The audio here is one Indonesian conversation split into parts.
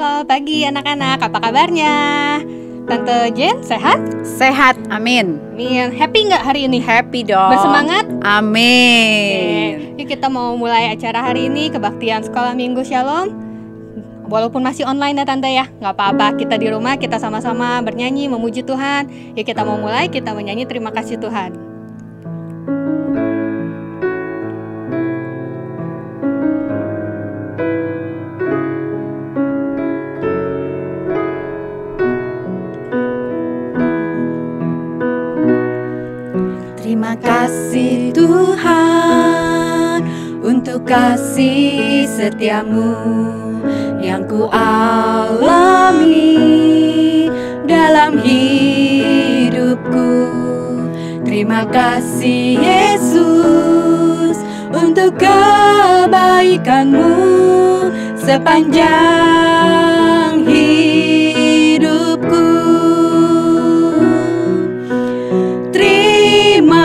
Halo pagi anak-anak, apa kabarnya? Tante Jen sehat? Sehat, amin. Happy nggak hari ini? Happy dong. Bersemangat? Amin. Yuk kita mau mulai acara hari ini, kebaktian sekolah minggu Shalom. Walaupun masih online ya Tante ya, nggak apa-apa, kita di rumah kita sama-sama bernyanyi, memuji Tuhan. Yuk kita mau mulai, kita menyanyi terima kasih Tuhan. Terima kasih Tuhan untuk kasih setiamu yang ku alami dalam hidupku. Terima kasih Yesus untuk kebaikanmu sepanjang hidupku. Terima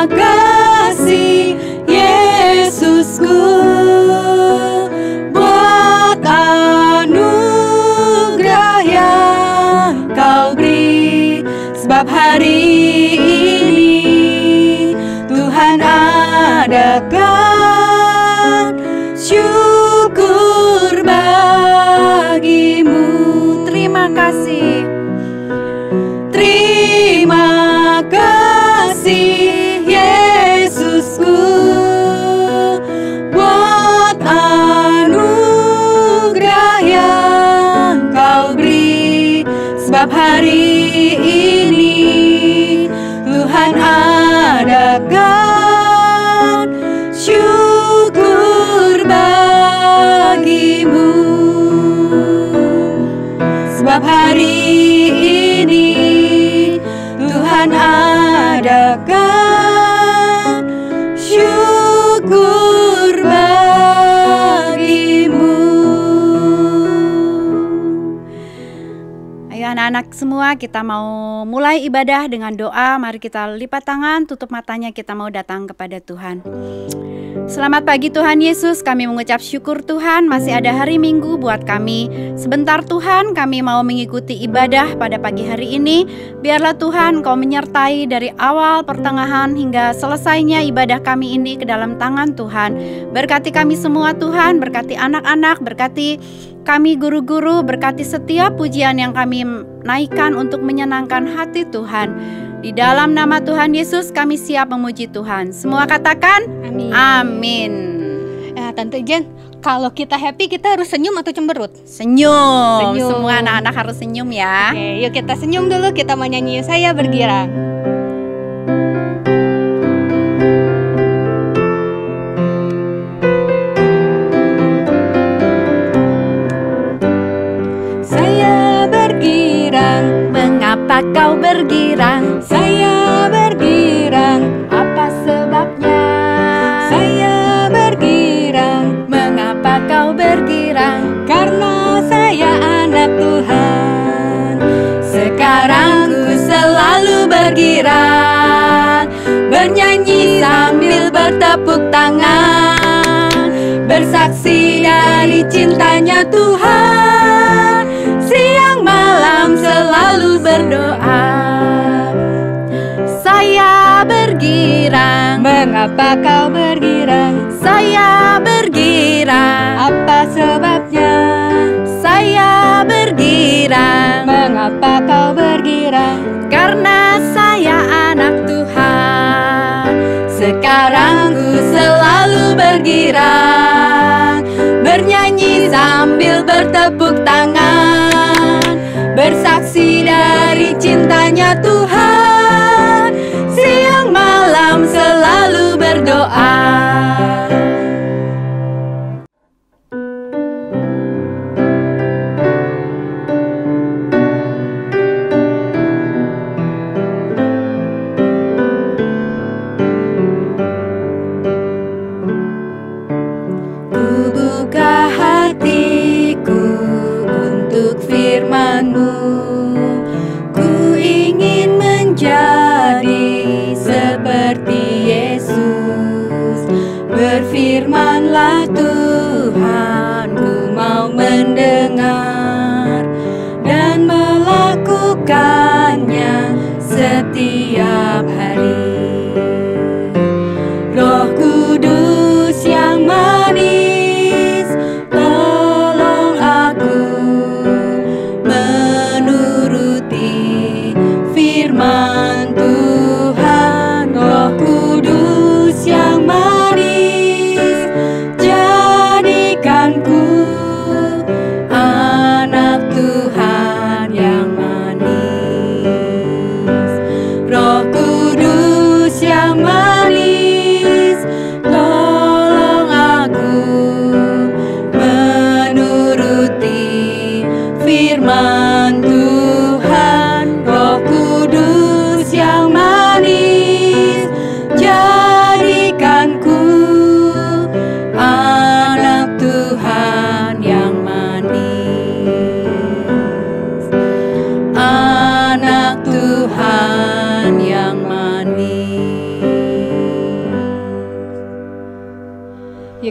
kasih Yesusku buat anugerah yang kau beri, sebab hari ini Tuhan adakan syukur bagimu. Terima kasih. Terima kasih Yesusku buat anugerah yang kau beri, sebab hari ini Tuhan adakan syukur bagimu, sebab hari ini Tuhan adakan syukur bagimu. Ayo anak-anak semua, kita mau mulai ibadah dengan doa. Mari kita lipat tangan, tutup matanya, kita mau datang kepada Tuhan. Selamat pagi Tuhan Yesus, kami mengucap syukur Tuhan masih ada hari Minggu buat kami. Sebentar Tuhan, kami mau mengikuti ibadah pada pagi hari ini. Biarlah Tuhan Kau menyertai dari awal, pertengahan hingga selesainya ibadah kami ini ke dalam tangan Tuhan. Berkati kami semua Tuhan, berkati anak-anak, berkati kami guru-guru, berkati setiap pujian yang kami naikkan untuk menyenangkan hati Tuhan. Di dalam nama Tuhan Yesus kami siap memuji Tuhan. Semua katakan amin. Amin. Tante Jen, kalau kita happy kita harus senyum atau cemberut? Senyum. Semua anak-anak harus senyum ya. Oke, yuk kita senyum dulu, kita mau nyanyi Saya Bergirang. Saya bergirang. Mengapa kau bergirang? Saya bergirang. Apa sebabnya? Saya bergirang. Mengapa kau bergirang? Karena saya anak Tuhan. Sekarang ku selalu bergirang, bernyanyi sambil bertepuk tangan, bersaksi dari cintanya Tuhan. Siang malam selalu berdoa. Saya bergirang. Mengapa kau bergirang? Saya bergirang. Apa sebabnya? Saya bergirang. Mengapa kau bergirang? Karena saya anak Tuhan. Sekarang ku selalu bergirang, bernyanyi sambil bertepuk tangan, bersaksi dari cintanya Tuhan. Siang malam selalu berdoa. Ku buka hatiku untuk firman-Mu. Ku ingin menjadi seperti Yesus. Berfirmanlah Tuhan, ku mau mendengar.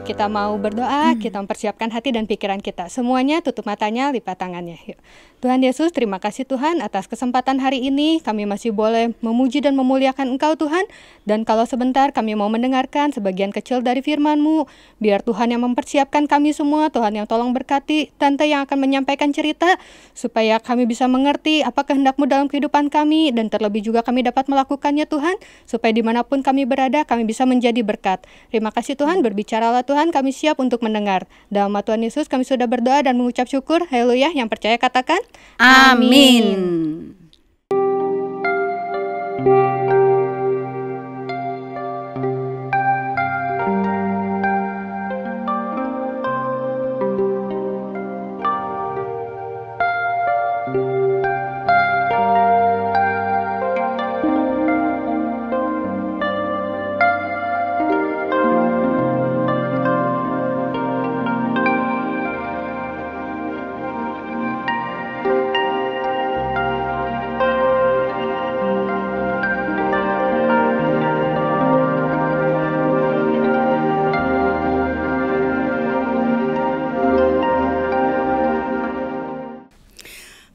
kita mau berdoa, kita mempersiapkan hati dan pikiran kita. Semuanya tutup matanya, lipat tangannya. Yuk. Tuhan Yesus, terima kasih Tuhan atas kesempatan hari ini. Kami masih boleh memuji dan memuliakan Engkau Tuhan. Dan kalau sebentar kami mau mendengarkan sebagian kecil dari firman-Mu. Biar Tuhan yang mempersiapkan kami semua, Tuhan yang tolong berkati Tante yang akan menyampaikan cerita. Supaya kami bisa mengerti apa kehendak-Mu dalam kehidupan kami. Dan terlebih juga kami dapat melakukannya Tuhan. Supaya dimanapun kami berada, kami bisa menjadi berkat. Terima kasih Tuhan, berbicaralah Tuhan, kami siap untuk mendengar. Dalam nama Tuhan Yesus kami sudah berdoa dan mengucap syukur. Haleluya, yang percaya katakan Amin.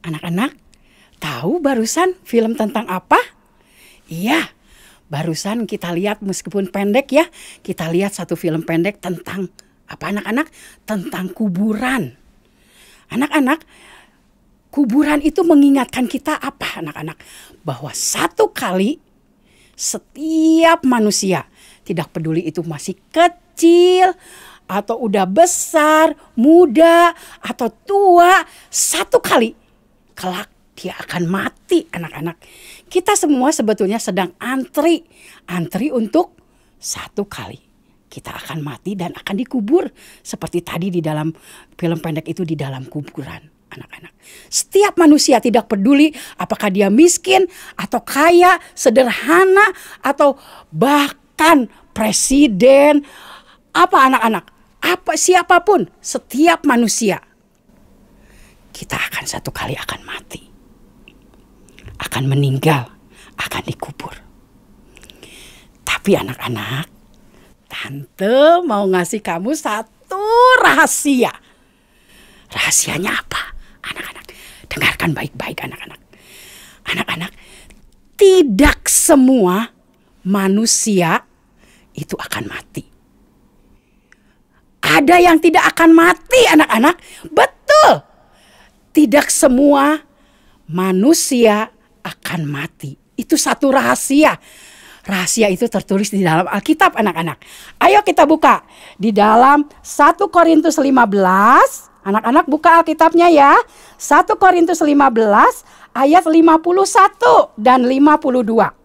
Anak-anak, tahu barusan film tentang apa? Iya, barusan kita lihat meskipun pendek ya, kita lihat satu film pendek tentang apa anak-anak? Tentang kuburan. Anak-anak, kuburan itu mengingatkan kita apa anak-anak? Bahwa satu kali setiap manusia, tidak peduli itu masih kecil atau udah besar, muda atau tua, satu kali kelak dia akan mati anak-anak. Kita semua sebetulnya sedang antri untuk satu kali. Kita akan mati dan akan dikubur. Seperti tadi di dalam film pendek itu di dalam kuburan anak-anak. Setiap manusia tidak peduli apakah dia miskin atau kaya, sederhana atau bahkan presiden. Apa anak-anak? Apa siapapun, setiap manusia. Kita akan satu kali akan mati, akan meninggal, akan dikubur. Tapi anak-anak, Tante mau ngasih kamu satu rahasia. Rahasianya apa? Anak-anak, dengarkan baik-baik anak-anak. Anak-anak, tidak semua manusia itu akan mati. Ada yang tidak akan mati anak-anak, betul. Tidak semua manusia akan mati. Itu satu rahasia. Rahasia itu tertulis di dalam Alkitab anak-anak. Ayo kita buka di dalam 1 Korintus 15. Anak-anak buka Alkitabnya ya. 1 Korintus 15 ayat 51 dan 52.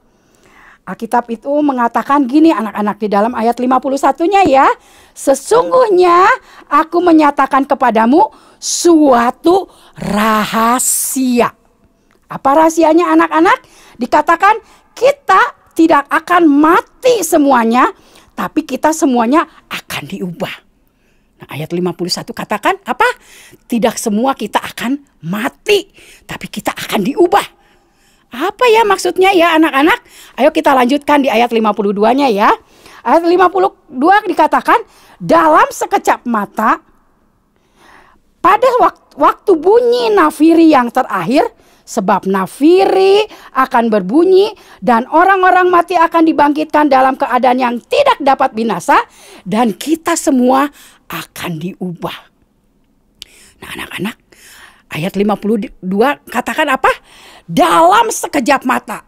Alkitab itu mengatakan gini anak-anak di dalam ayat 51-nya ya. Sesungguhnya aku menyatakan kepadamu suatu rahasia. Apa rahasianya anak-anak? Dikatakan kita tidak akan mati semuanya, tapi kita semuanya akan diubah. Nah, ayat 51 katakan apa? Tidak semua kita akan mati, tapi kita akan diubah. Apa ya maksudnya ya anak-anak? Ayo kita lanjutkan di ayat 52-nya ya. Ayat 52 dikatakan dalam sekejap mata pada waktu bunyi nafiri yang terakhir, sebab nafiri akan berbunyi dan orang-orang mati akan dibangkitkan dalam keadaan yang tidak dapat binasa dan kita semua akan diubah. Nah anak-anak, ayat 52 katakan apa? Dalam sekejap mata.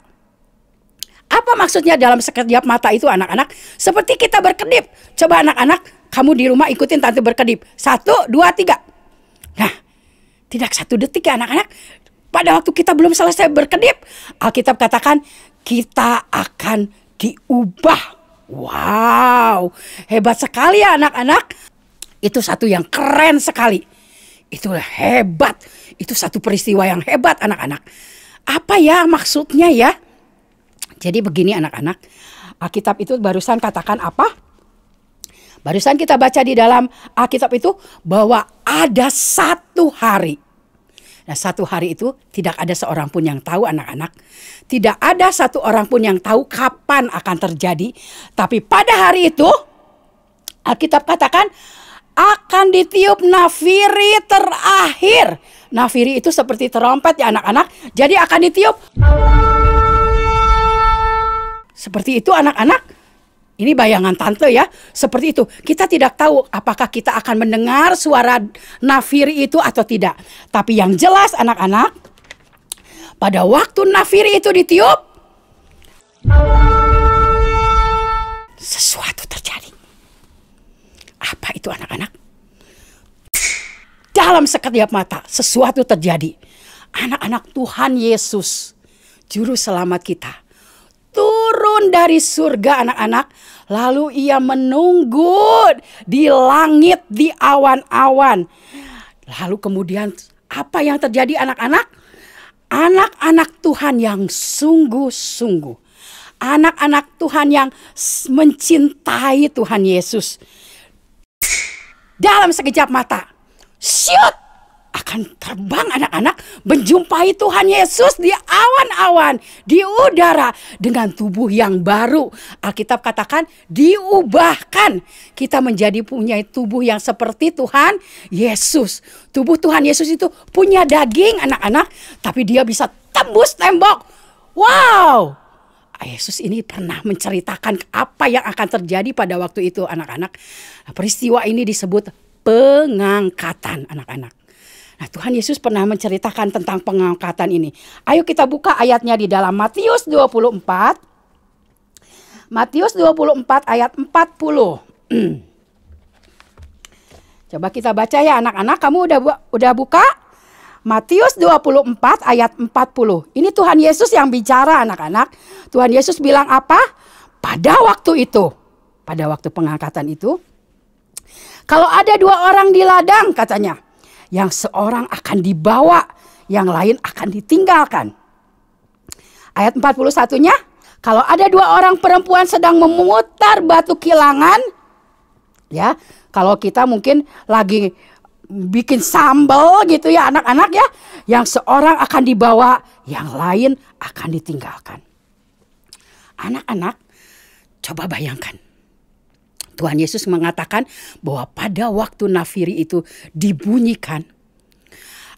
Apa maksudnya dalam sekejap mata itu anak-anak? Seperti kita berkedip. Coba anak-anak, kamu di rumah ikutin Tante berkedip. 1, 2, 3. Nah, tidak 1 detik ya anak-anak. Pada waktu kita belum selesai berkedip, Alkitab katakan kita akan diubah. Wow, hebat sekali ya anak-anak. Itu satu yang keren sekali. Itu hebat. Itu satu peristiwa yang hebat anak-anak. Apa ya maksudnya ya? Jadi begini anak-anak. Alkitab itu barusan katakan apa? Barusan kita baca di dalam Alkitab itu bahwa ada satu hari. Nah, satu hari itu tidak ada seorang pun yang tahu anak-anak. Tidak ada satu orang pun yang tahu kapan akan terjadi. Tapi pada hari itu Alkitab katakan akan ditiup nafiri terakhir. Nafiri itu seperti trompet ya anak-anak. Jadi akan ditiup. Seperti itu anak-anak. Ini bayangan tante ya. Seperti itu. Kita tidak tahu apakah kita akan mendengar suara nafiri itu atau tidak. Tapi yang jelas anak-anak, pada waktu nafiri itu ditiup, sesuatu terjadi. Apa itu anak-anak? Dalam sekejap mata sesuatu terjadi. Anak-anak, Tuhan Yesus, Juru Selamat kita, turun dari surga anak-anak. Lalu ia menunggu di langit, di awan-awan. Lalu kemudian apa yang terjadi anak-anak? Anak-anak Tuhan yang sungguh-sungguh. Anak-anak Tuhan yang mencintai Tuhan Yesus. Dalam sekejap mata, syut, akan terbang anak-anak menjumpai Tuhan Yesus di awan-awan, di udara dengan tubuh yang baru. Alkitab katakan diubahkan. Kita menjadi punya tubuh yang seperti Tuhan Yesus. Tubuh Tuhan Yesus itu punya daging anak-anak, tapi dia bisa tembus tembok. Wow! Yesus ini pernah menceritakan apa yang akan terjadi pada waktu itu anak-anak. Peristiwa ini disebut pengangkatan anak-anak. Nah, Tuhan Yesus pernah menceritakan tentang pengangkatan ini. Ayo kita buka ayatnya di dalam Matius 24. Matius 24 ayat 40. Coba kita baca ya anak-anak. Kamu udah buka? Matius 24 ayat 40. Ini Tuhan Yesus yang bicara anak-anak. Tuhan Yesus bilang apa? Pada waktu itu, pada waktu pengangkatan itu, kalau ada dua orang di ladang katanya, yang seorang akan dibawa, yang lain akan ditinggalkan. Ayat 41-nya, kalau ada dua orang perempuan sedang memutar batu kilangan, ya, kalau kita mungkin lagi bikin sambal gitu ya anak-anak ya, yang seorang akan dibawa, yang lain akan ditinggalkan. Anak-anak, coba bayangkan. Tuhan Yesus mengatakan bahwa pada waktu nafiri itu dibunyikan,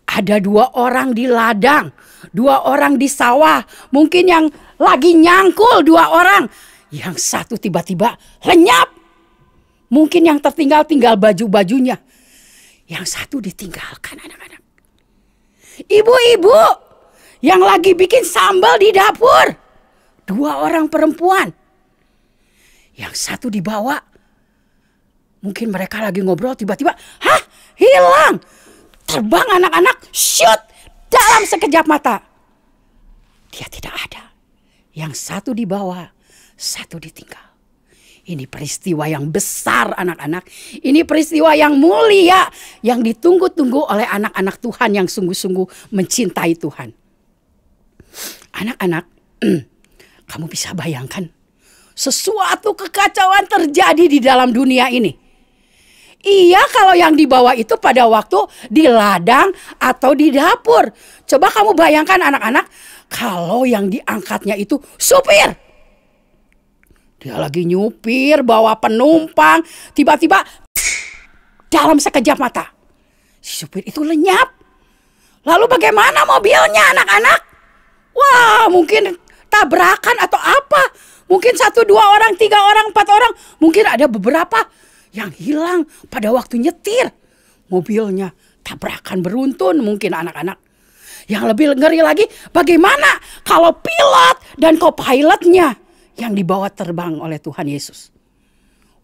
ada dua orang di ladang, dua orang di sawah, mungkin yang lagi nyangkul dua orang, yang satu tiba-tiba lenyap. Mungkin yang tertinggal baju-bajunya. Yang satu ditinggalkan anak-anak. Ibu-ibu yang lagi bikin sambal di dapur. Dua orang perempuan. Yang satu dibawa. Mungkin mereka lagi ngobrol tiba-tiba. Hah? Hilang. Terbang anak-anak. Shoot. Dalam sekejap mata. Dia tidak ada. Yang satu dibawa. Satu ditinggal. Ini peristiwa yang besar anak-anak. Ini peristiwa yang mulia. Yang ditunggu-tunggu oleh anak-anak Tuhan yang sungguh-sungguh mencintai Tuhan. Anak-anak, kamu bisa bayangkan. Sesuatu kekacauan terjadi di dalam dunia ini. Iya, kalau yang dibawa itu pada waktu di ladang atau di dapur. Coba kamu bayangkan anak-anak. Kalau yang diangkatnya itu supir. Dia lagi nyupir, bawa penumpang. Tiba-tiba dalam sekejap mata si supir itu lenyap. Lalu bagaimana mobilnya anak-anak? Wah, mungkin tabrakan atau apa. Mungkin 1, 2 orang, 3 orang, 4 orang. Mungkin ada beberapa yang hilang pada waktu nyetir. Mobilnya tabrakan beruntun mungkin anak-anak. Yang lebih ngeri lagi, bagaimana kalau pilot dan co-pilotnya yang dibawa terbang oleh Tuhan Yesus.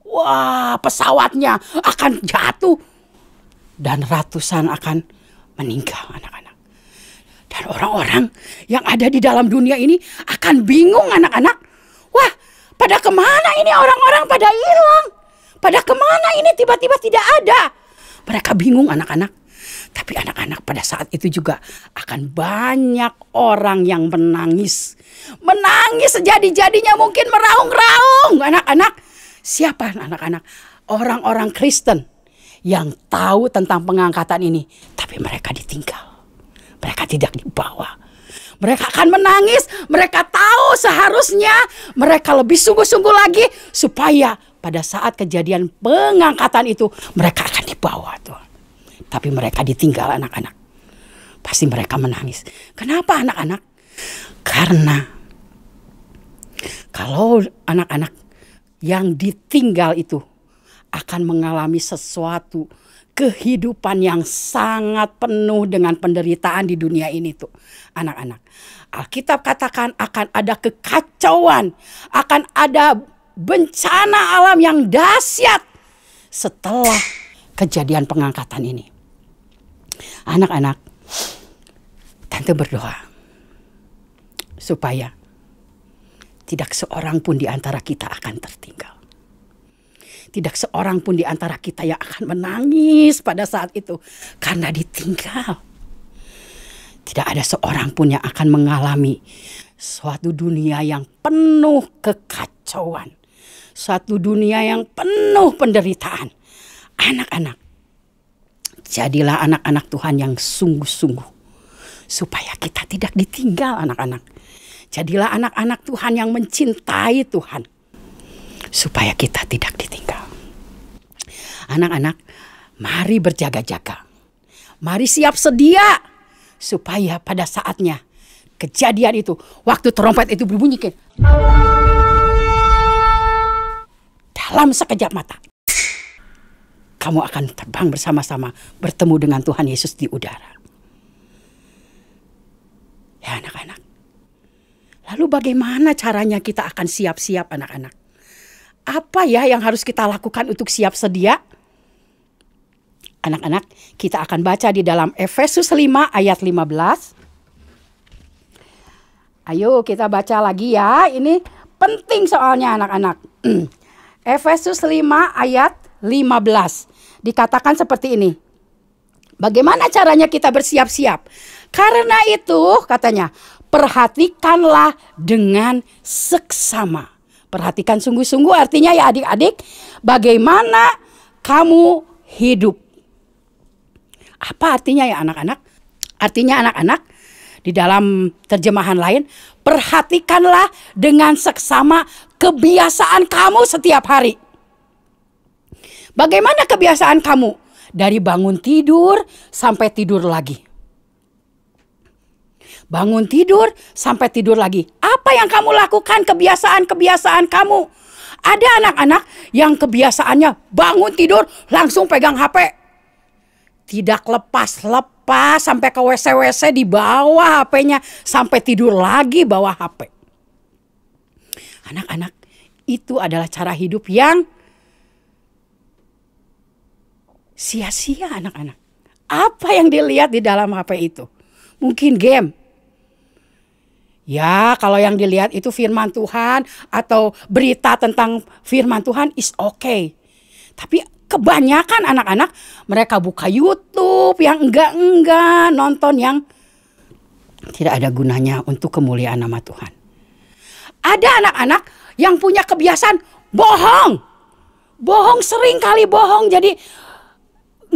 Wah, pesawatnya akan jatuh. Dan ratusan akan meninggal anak-anak. Dan orang-orang yang ada di dalam dunia ini akan bingung anak-anak. Wah, pada kemana ini orang-orang pada hilang? Pada kemana ini tiba-tiba tidak ada? Mereka bingung anak-anak. Tapi anak-anak pada saat itu juga akan banyak orang yang menangis. Menangis sejadi-jadinya, mungkin meraung-raung anak-anak. Siapa anak-anak? Orang-orang Kristen yang tahu tentang pengangkatan ini. Tapi mereka ditinggal. Mereka tidak dibawa. Mereka akan menangis. Mereka tahu seharusnya mereka lebih sungguh-sungguh lagi supaya pada saat kejadian pengangkatan itu mereka akan dibawa Tuhan. Tapi mereka ditinggal anak-anak. Pasti mereka menangis. Kenapa anak-anak? Karena kalau anak-anak yang ditinggal itu akan mengalami sesuatu kehidupan yang sangat penuh dengan penderitaan di dunia ini tuh anak-anak. Alkitab katakan akan ada kekacauan, akan ada bencana alam yang dahsyat setelah kejadian pengangkatan ini. Anak-anak, tante berdoa supaya tidak seorang pun di antara kita akan tertinggal. Tidak seorang pun di antara kita yang akan menangis pada saat itu karena ditinggal. Tidak ada seorang pun yang akan mengalami suatu dunia yang penuh kekacauan. Suatu dunia yang penuh penderitaan. Anak-anak, jadilah anak-anak Tuhan yang sungguh-sungguh. Supaya kita tidak ditinggal anak-anak. Jadilah anak-anak Tuhan yang mencintai Tuhan. Supaya kita tidak ditinggal. Anak-anak, mari berjaga-jaga. Mari siap sedia. Supaya pada saatnya kejadian itu, waktu trompet itu berbunyi, dalam sekejap mata kamu akan terbang bersama-sama bertemu dengan Tuhan Yesus di udara. Ya anak-anak. Lalu bagaimana caranya kita akan siap-siap anak-anak? Apa ya yang harus kita lakukan untuk siap sedia? Anak-anak, kita akan baca di dalam Efesus 5 ayat 15. Ayo kita baca lagi ya. Ini penting soalnya anak-anak. Efesus 5 ayat 15. Dikatakan seperti ini. Bagaimana caranya kita bersiap-siap? Karena itu katanya, perhatikanlah dengan seksama. Perhatikan sungguh-sungguh artinya ya adik-adik, bagaimana kamu hidup. Apa artinya ya anak-anak? Artinya anak-anak, di dalam terjemahan lain, perhatikanlah dengan seksama kebiasaan kamu setiap hari. Bagaimana kebiasaan kamu? Dari bangun tidur sampai tidur lagi. Bangun tidur sampai tidur lagi. Apa yang kamu lakukan kebiasaan-kebiasaan kamu? Ada anak-anak yang kebiasaannya bangun tidur langsung pegang HP. Tidak lepas-lepas sampai ke WC-WC di bawah HP-nya. Sampai tidur lagi bawa HP. Anak-anak, itu adalah cara hidup yang sia-sia anak-anak. Apa yang dilihat di dalam HP itu? Mungkin game. Ya, kalau yang dilihat itu firman Tuhan atau berita tentang firman Tuhan is okay. Tapi kebanyakan anak-anak mereka buka YouTube yang enggak-enggak, nonton yang tidak ada gunanya untuk kemuliaan nama Tuhan. Ada anak-anak yang punya kebiasaan bohong. Bohong, sering kali bohong, jadi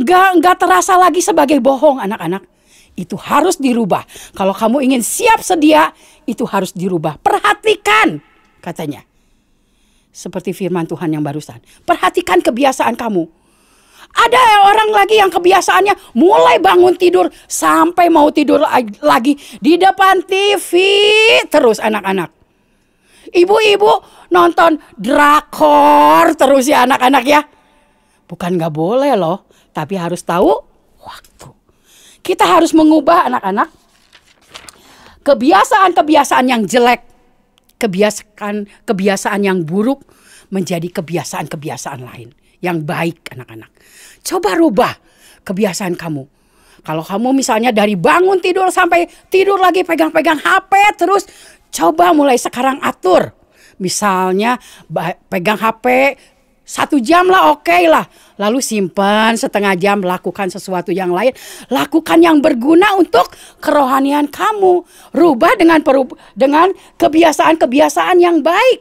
enggak terasa lagi sebagai bohong anak-anak. Itu harus dirubah. Kalau kamu ingin siap sedia, itu harus dirubah. Perhatikan, katanya. Seperti firman Tuhan yang barusan. Perhatikan kebiasaan kamu. Ada orang lagi yang kebiasaannya mulai bangun tidur sampai mau tidur lagi di depan TV terus anak-anak. Ibu-ibu nonton drakor terus ya anak-anak ya. Bukan gak boleh loh, tapi harus tahu waktu. Kita harus mengubah anak-anak kebiasaan-kebiasaan yang jelek, kebiasaan yang buruk menjadi kebiasaan-kebiasaan lain yang baik anak-anak. Coba rubah kebiasaan kamu. Kalau kamu misalnya dari bangun tidur sampai tidur lagi pegang-pegang HP terus, coba mulai sekarang atur. Misalnya pegang HP 1 jam lah, oke lah. Lalu simpan setengah jam, lakukan sesuatu yang lain. Lakukan yang berguna untuk kerohanian kamu. Rubah dengan kebiasaan-kebiasaan yang baik.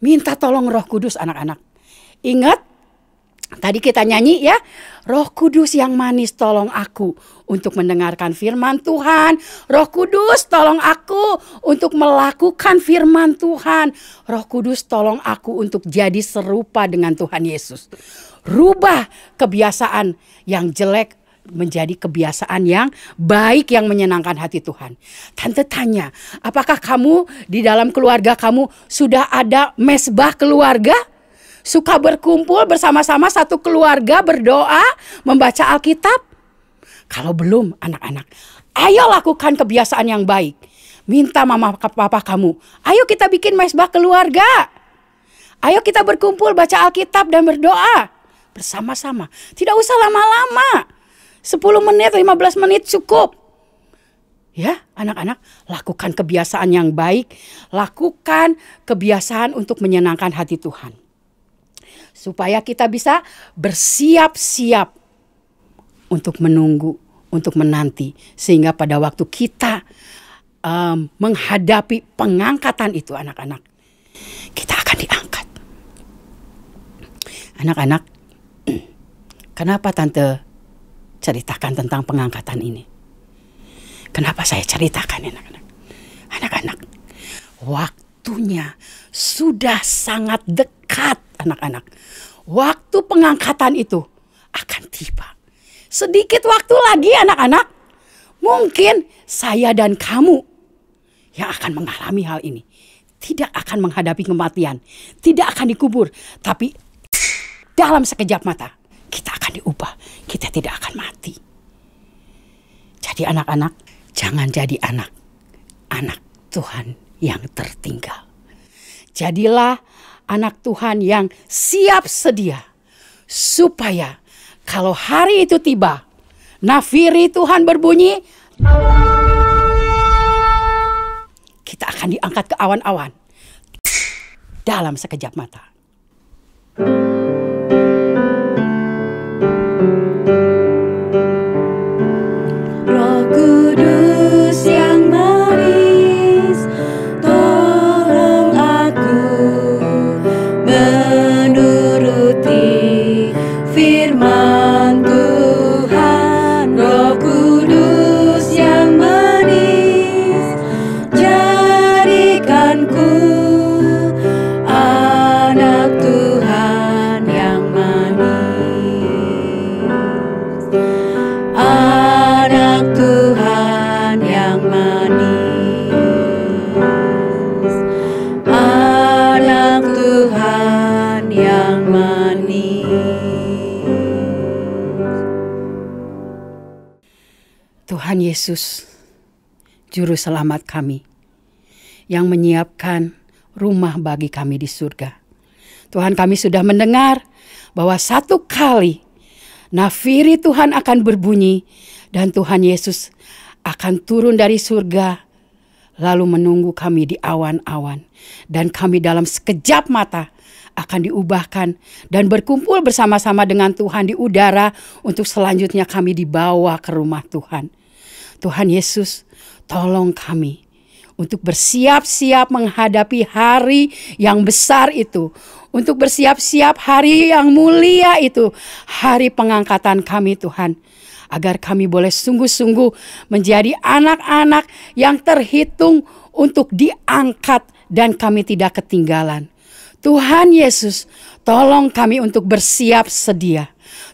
Minta tolong Roh Kudus anak-anak. Ingat, Tadi kita nyanyi ya, Roh Kudus yang manis tolong aku untuk mendengarkan firman Tuhan. Roh Kudus tolong aku untuk melakukan firman Tuhan. Roh Kudus tolong aku untuk jadi serupa dengan Tuhan Yesus. Rubah kebiasaan yang jelek menjadi kebiasaan yang baik yang menyenangkan hati Tuhan. Tante tanya, apakah kamu di dalam keluarga kamu sudah ada mesbah keluarga? Suka berkumpul bersama-sama satu keluarga berdoa, membaca Alkitab? Kalau belum anak-anak, ayo lakukan kebiasaan yang baik. Minta mama papa kamu, ayo kita bikin mesbah keluarga. Ayo kita berkumpul baca Alkitab dan berdoa bersama-sama. Tidak usah lama-lama, 10 menit, 15 menit cukup. Ya anak-anak, lakukan kebiasaan yang baik. Lakukan kebiasaan untuk menyenangkan hati Tuhan. Supaya kita bisa bersiap-siap untuk menunggu, untuk menanti. Sehingga pada waktu kita menghadapi pengangkatan itu anak-anak, kita akan diangkat. Anak-anak, kenapa Tante ceritakan tentang pengangkatan ini? Kenapa saya ceritakan anak-anak? Anak-anak, waktunya sudah sangat dekat anak-anak. Waktu pengangkatan itu akan tiba. Sedikit waktu lagi anak-anak. Mungkin saya dan kamu yang akan mengalami hal ini. Tidak akan menghadapi kematian. Tidak akan dikubur. Tapi dalam sekejap mata kita akan diubah. Kita tidak akan mati. Jadi anak-anak, jangan jadi anak Tuhan yang tertinggal. Jadilah anak Tuhan yang siap sedia. Supaya kalau hari itu tiba, nafiri Tuhan berbunyi, kita akan diangkat ke awan-awan dalam sekejap mata. Roh Kudus yang manis, tolong aku menuruti firman Tuhan. Roh Kudus yang manis, jadikanku anak Tuhan yang manis. Anak Tuhan yang manis. Anak Tuhan yang manis. Tuhan Yesus, Juru Selamat kami, yang menyiapkan rumah bagi kami di surga. Tuhan, kami sudah mendengar bahwa satu kali nafiri Tuhan akan berbunyi dan Tuhan Yesus akan turun dari surga lalu menunggu kami di awan-awan. Dan kami dalam sekejap mata akan diubahkan dan berkumpul bersama-sama dengan Tuhan di udara untuk selanjutnya kami dibawa ke rumah Tuhan. Tuhan Yesus, tolong kami untuk bersiap-siap menghadapi hari yang besar itu. Untuk bersiap-siap hari yang mulia itu. Hari pengangkatan kami Tuhan. Agar kami boleh sungguh-sungguh menjadi anak-anak yang terhitung untuk diangkat dan kami tidak ketinggalan. Tuhan Yesus, tolong kami untuk bersiap sedia.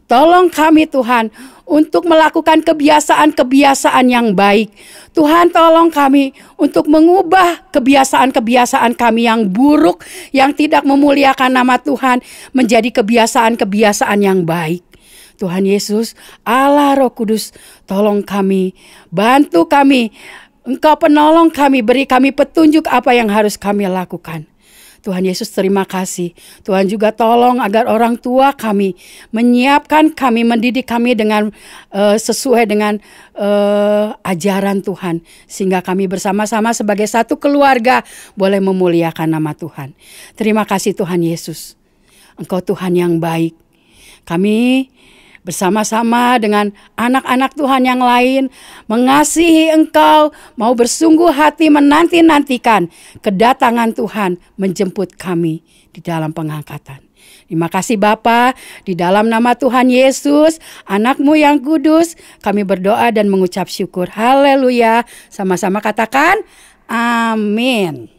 Tolong kami Tuhan untuk melakukan kebiasaan-kebiasaan yang baik. Tuhan, tolong kami untuk mengubah kebiasaan-kebiasaan kami yang buruk, yang tidak memuliakan nama Tuhan, menjadi kebiasaan-kebiasaan yang baik. Tuhan Yesus, Allah Roh Kudus, tolong kami, bantu kami. Engkau penolong kami, beri kami petunjuk apa yang harus kami lakukan. Tuhan Yesus, terima kasih. Tuhan juga tolong agar orang tua kami menyiapkan kami, mendidik kami dengan sesuai dengan ajaran Tuhan. Sehingga kami bersama-sama sebagai satu keluarga boleh memuliakan nama Tuhan. Terima kasih Tuhan Yesus. Engkau Tuhan yang baik. Kami bersama-sama dengan anak-anak Tuhan yang lain mengasihi Engkau, mau bersungguh hati menanti-nantikan kedatangan Tuhan menjemput kami di dalam pengangkatan. Terima kasih Bapa, di dalam nama Tuhan Yesus, anak-Mu yang kudus, kami berdoa dan mengucap syukur. Haleluya. Sama-sama katakan, amin.